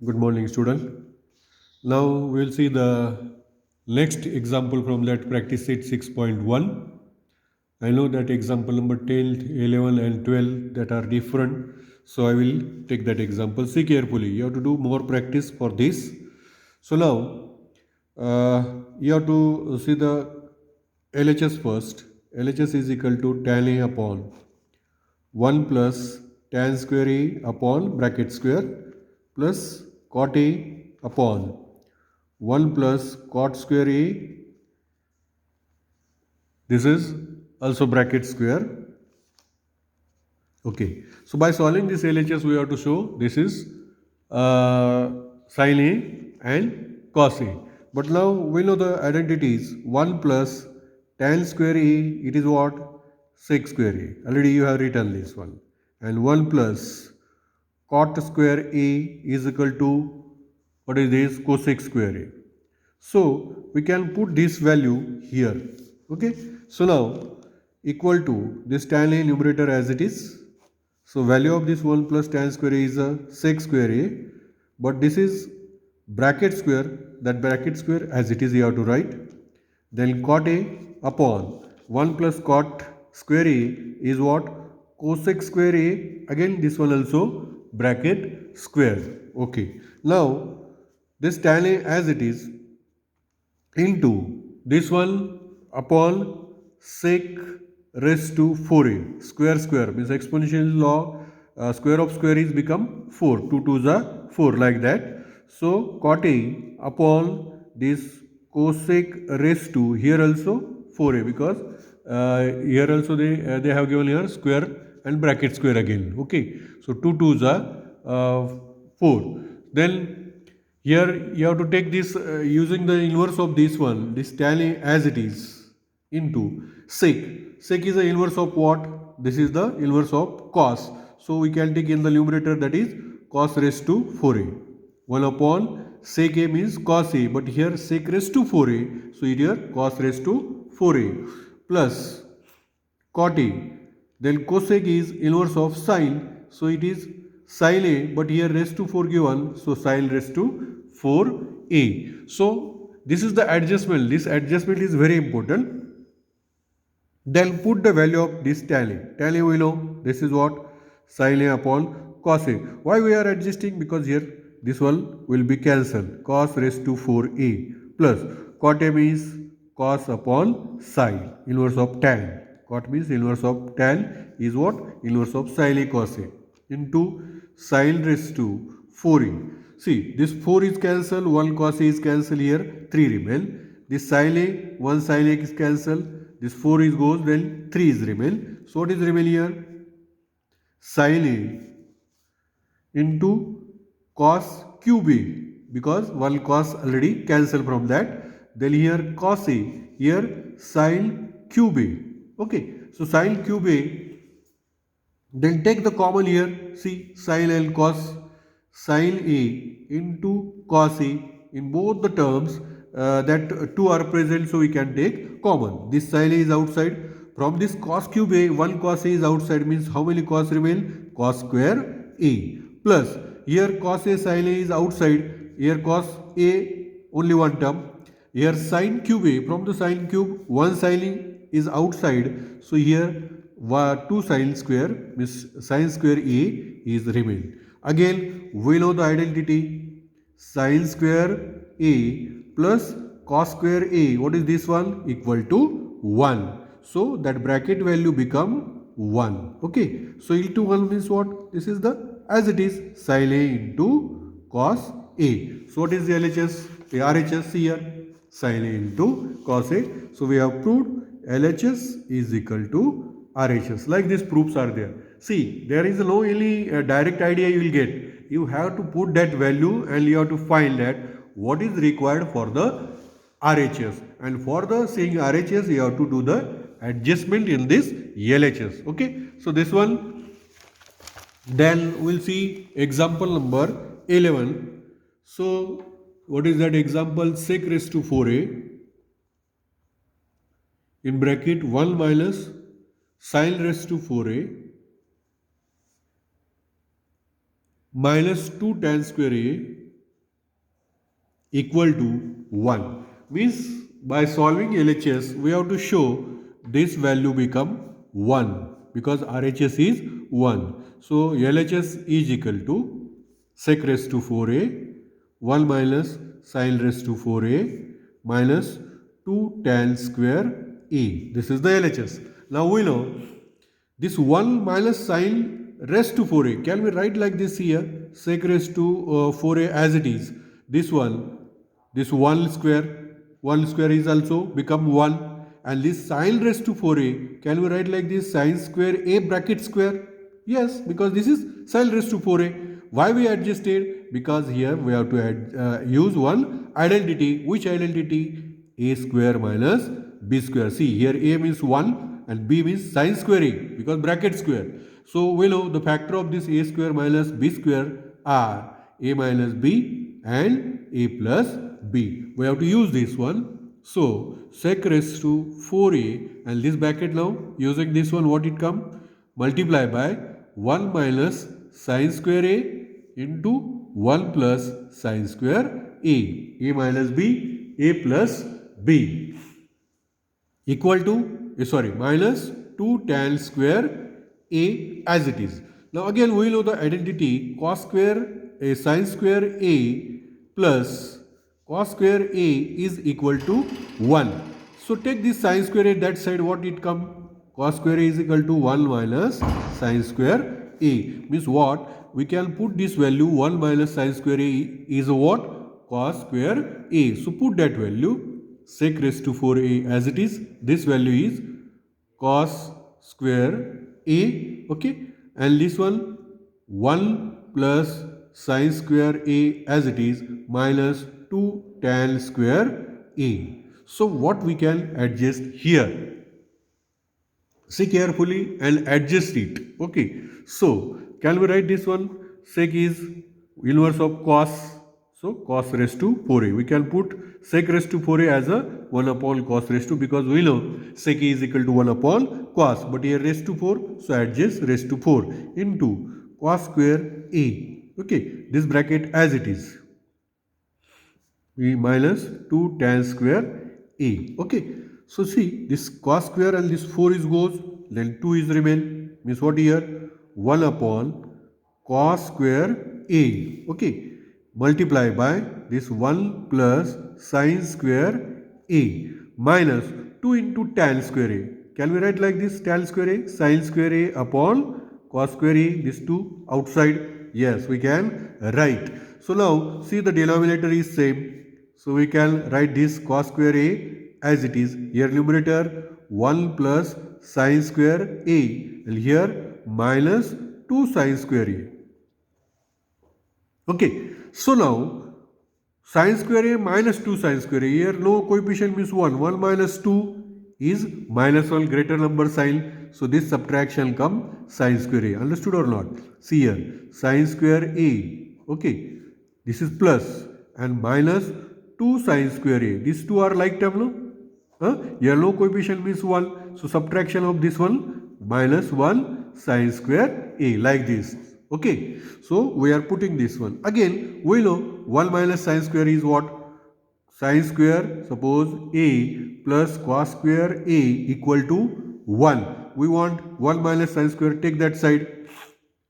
Good morning, student. Now we'll see the next example from that practice sheet 6.1. I know that example number 10, 11 and 12 that are different. So I will take that example. See carefully. You have to do more practice for this. So now you have to see the LHS first. LHS is equal to tan A upon 1 plus tan square A upon bracket square plus cot A upon 1 plus cot square A. This is also bracket square. Okay. So by solving this LHS, we have to show this is sin A and cos A. But now we know the identities. 1 plus tan square A, it is what? Sec square A. Already you have written this one. And 1 plus cot square A is equal to, what is this? Cosec square A. So we can put this value here. Okay. So now equal to this tan A numerator as it is. So value of this 1 plus tan square A is a sec square A. But this is bracket square. That bracket square as it is you have to write. Then cot A upon 1 plus cot square A is what? Cosec square A. Again this one also bracket square. Okay. Now this tan A as it is into this one upon sec raised to 4a. Square means exponential law, square of square is become 4. 2 2s are 4 like that. So cot A upon this cosec raised to here also 4a, because here also they have given here square and bracket square again. Okay. So 2 2s are 4. Then here you have to take this using the inverse of this one, this tan A as it is into sec. Sec is the inverse of what? This is the inverse of cos. So we can take in the numerator, that is cos raised to 4a. 1 upon sec A means cos A, but here sec raised to 4a. So here cos raised to 4a plus cot A. Then cosec is inverse of sine. So it is sin A, but here raised to 4 given. So sin raised to 4a. So this is the adjustment. This adjustment is very important. Then put the value of this tan A. Tan A we know this is what? Sin A upon cos A. Why we are adjusting? Because here this one will be cancelled. Cos raised to 4a plus cot A means cos upon sin, inverse of tan. Cot means inverse of tan is what? Inverse of sin A cos A into sin raised to 4a. See, this 4 is cancelled, 1 cos A is cancelled here, 3 remain. This sin A, 1 sin A is cancelled, this 4 is goes, then 3 is remain. So what is remain here? Sin A into cos cube A, because 1 cos already cancelled from that. Then here cos A, here sin cube A. Okay, so sin cube A, then take the common here, see sin and cos, sin A into cos A, in both the terms that 2 are present, so we can take common. This sin A is outside. From this cos cube A, 1 cos A is outside, means how many cos remain? Cos square A plus here cos A sin A is outside, here cos A only one term, here sin cube A, from the sin cube 1 sin A is outside, so here 2 sin square means sin square A is remain. Again we know the identity, sin square A plus cos square A, what is this one? Equal to 1. So that bracket value become 1. Okay. So into 1 means what? This is the as it is sin A into cos A. So what is the LHS? The RHS here, sin A into cos A. So we have proved LHS is equal to RHS. Like these proofs are there. See, there is no any direct idea you will get. You have to put that value and you have to find that what is required for the RHS. And for the saying RHS, you have to do the adjustment in this LHS. Okay. So this one, then we'll see example number 11. So what is that example? Sec raised to 4a in bracket 1 minus sin raised to 4a minus 2 tan square A equal to 1. Means by solving LHS, we have to show this value become 1 because RHS is 1. So LHS is equal to sec raised to 4a 1 minus sin raised to 4a minus 2 tan square a. This is the LHS. Now we know this 1 minus sine raised to 4a. Can we write like this here? Sec raised to 4a as it is. This 1 square is also become 1. And this sine raised to 4a, can we write like this? Sine square a bracket square? Yes, because this is sine raised to 4a. Why we adjusted? Because here we have to use one identity. Which identity? A square minus b square. See, here a means 1 and b means sine square a because bracket square. So we know the factor of this a square minus b square are a minus b and a plus b. We have to use this one. So sec raised to 4a and this bracket now using this one what it come? Multiply by 1 minus sine square a into 1 plus sine square a minus b, a plus b equal to minus 2 tan square a as it is. Now again we know the identity cos square a sin square a plus cos square a is equal to 1. So take this sin square a that side what it come? Cos square a is equal to 1 minus sin square a. Means what? We can put this value 1 minus sin square a is what? Cos square a. So put that value sec raised to 4a as it is. This value is cos square a, okay, and this one 1 plus sin square a as it is minus 2 tan square a. So what we can adjust here? See carefully and adjust it. Okay. So can we write this one? Sec is inverse of cos. So cos raised to 4a. We can put sec raised to 4a as a 1 upon cos raised to because we know sec is equal to 1 upon cos. But here raised to 4. So adjust raised to 4 into cos square a. Okay. This bracket as it is. We minus 2 tan square a. Okay. So see this cos square and this 4 is goes, then 2 is remain. Means what here? 1 upon cos square a. Okay. Multiply by this 1 plus sin square a minus 2 into tan square a. Can we write like this? Tan square a, sin square a upon cos square a. This 2 outside. Yes, we can write. So now see the denominator is same. So we can write this cos square a as it is. Here numerator 1 plus sin square a and here minus 2 sin square a. Okay. So now sin square a minus 2 sin square a. Here no coefficient means 1. 1 minus 2 is minus 1 greater number sign. So this subtraction come sin square a. Understood or not? See here sin square a. Okay. This is plus and minus 2 sin square a. These two are like term, no? Here no coefficient means 1. So subtraction of this one minus 1 sin square a like this. Okay. So we are putting this one. Again we know 1 minus sin square is what? Sin square suppose a plus cos square a equal to 1. We want 1 minus sin square, take that side.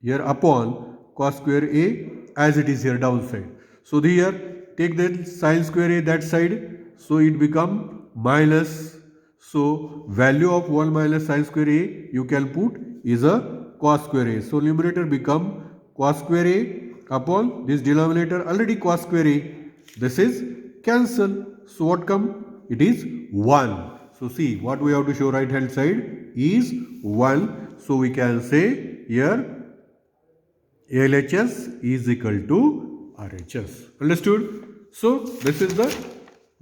Here upon cos square a as it is here downside. So here take that sin square a that side. So it become minus. So value of 1 minus sin square a you can put is a cos square a. So numerator become cos square a upon this denominator already cos square a. This is cancel. So what come? It is 1. So see what we have to show right hand side is 1. So we can say here LHS is equal to RHS. Understood? So this is the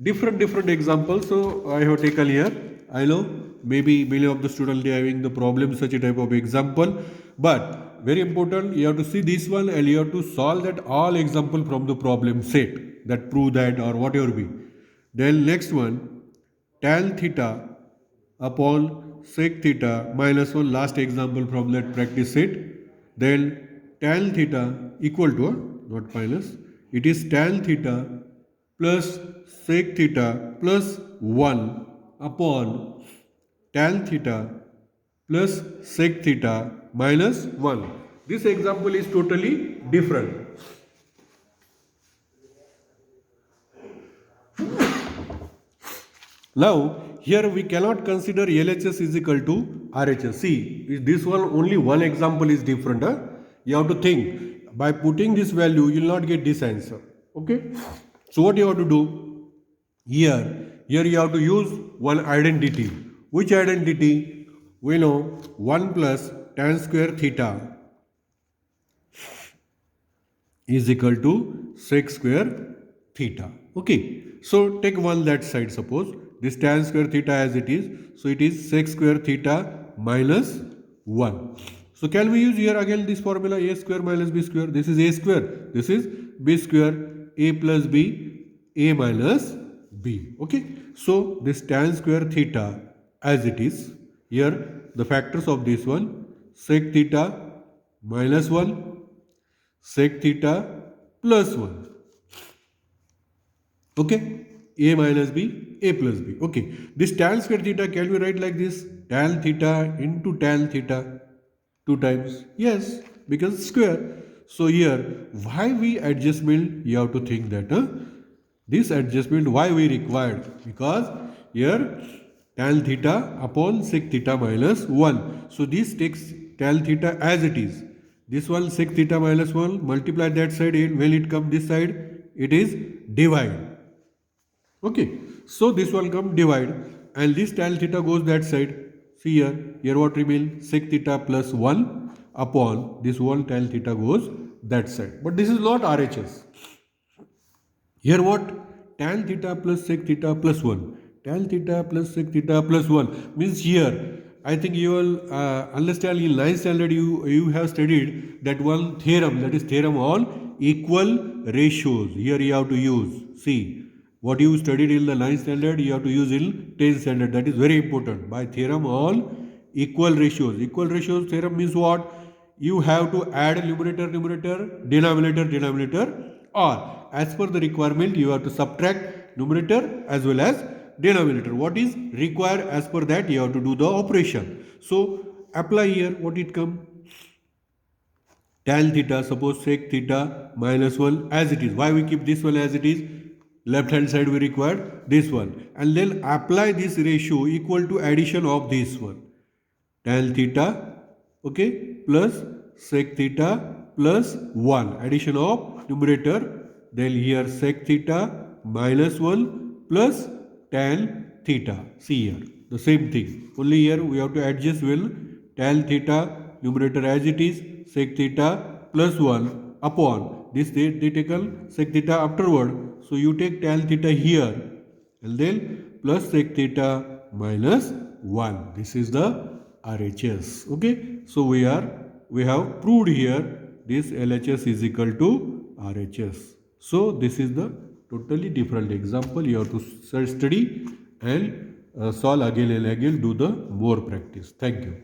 different examples. So I have taken here. I know maybe many of the students are having the problem such a type of example, but very important you have to see this one and you have to solve that all example from the problem set that prove that or whatever be. Then next one tan theta upon sec theta minus 1 last example from that practice set. Then tan theta equal to not minus, it is tan theta plus sec theta plus 1 upon tan theta plus sec theta minus 1. This example is totally different. Now, here we cannot consider LHS is equal to RHS. See, this one only one example is different. Huh? You have to think. By putting this value, you will not get this answer. Okay? So, what you have to do? Here you have to use one identity. Which identity? We know 1 plus tan square theta is equal to sec square theta. Okay. So, take one that side, suppose. This tan square theta as it is. So, it is sec square theta minus 1. So, can we use here again this formula a square minus b square? This is a square. This is b square. A plus b, a minus b. Okay. So, this tan square theta as it is. Here the factors of this one, sec theta minus 1, sec theta plus 1. Okay. A minus b, a plus b. Okay. This tan square theta can we write like this? Tan theta into tan theta 2 times. Yes, because square. So here, why we adjustment? You have to think that this adjustment why we required? Because here tan theta upon sec theta minus 1. So this takes tan theta as it is. This one sec theta minus 1 multiply that side and when it comes this side it is divide. Okay, so this one come divide and this tan theta goes that side. See here what remains? Sec theta plus 1 upon this one tan theta goes that side. But this is not RHS. Here what? Tan theta plus sec theta plus 1. Tan theta plus sec theta plus 1 means here I think you will understand in 9th standard you have studied that one theorem, that is theorem on equal ratios. Here you have to use. See. What you studied in the 9th standard, you have to use in 10th standard. That is very important. By theorem on equal ratios. Equal ratios theorem means what? You have to add numerator, denominator, or as per the requirement, you have to subtract numerator as well as denominator. What is required as per that, you have to do the operation. So, apply here what it come? Tan theta, suppose sec theta minus 1 as it is. Why we keep this one as it is? Left hand side we require this one and then apply this ratio equal to addition of this one. Tan theta, okay, plus sec theta plus 1. Addition of numerator. Then here sec theta minus 1 plus tan theta. See here the same thing. Only here we have to adjust well. Tan theta numerator as it is. Sec theta plus 1 upon this they taken sec theta afterward. So you take tan theta here and then plus sec theta minus 1. This is the RHS. Okay. So we have proved here this LHS is equal to RHS. So this is the totally different example. You have to study and solve again and again, do the more practice. Thank you.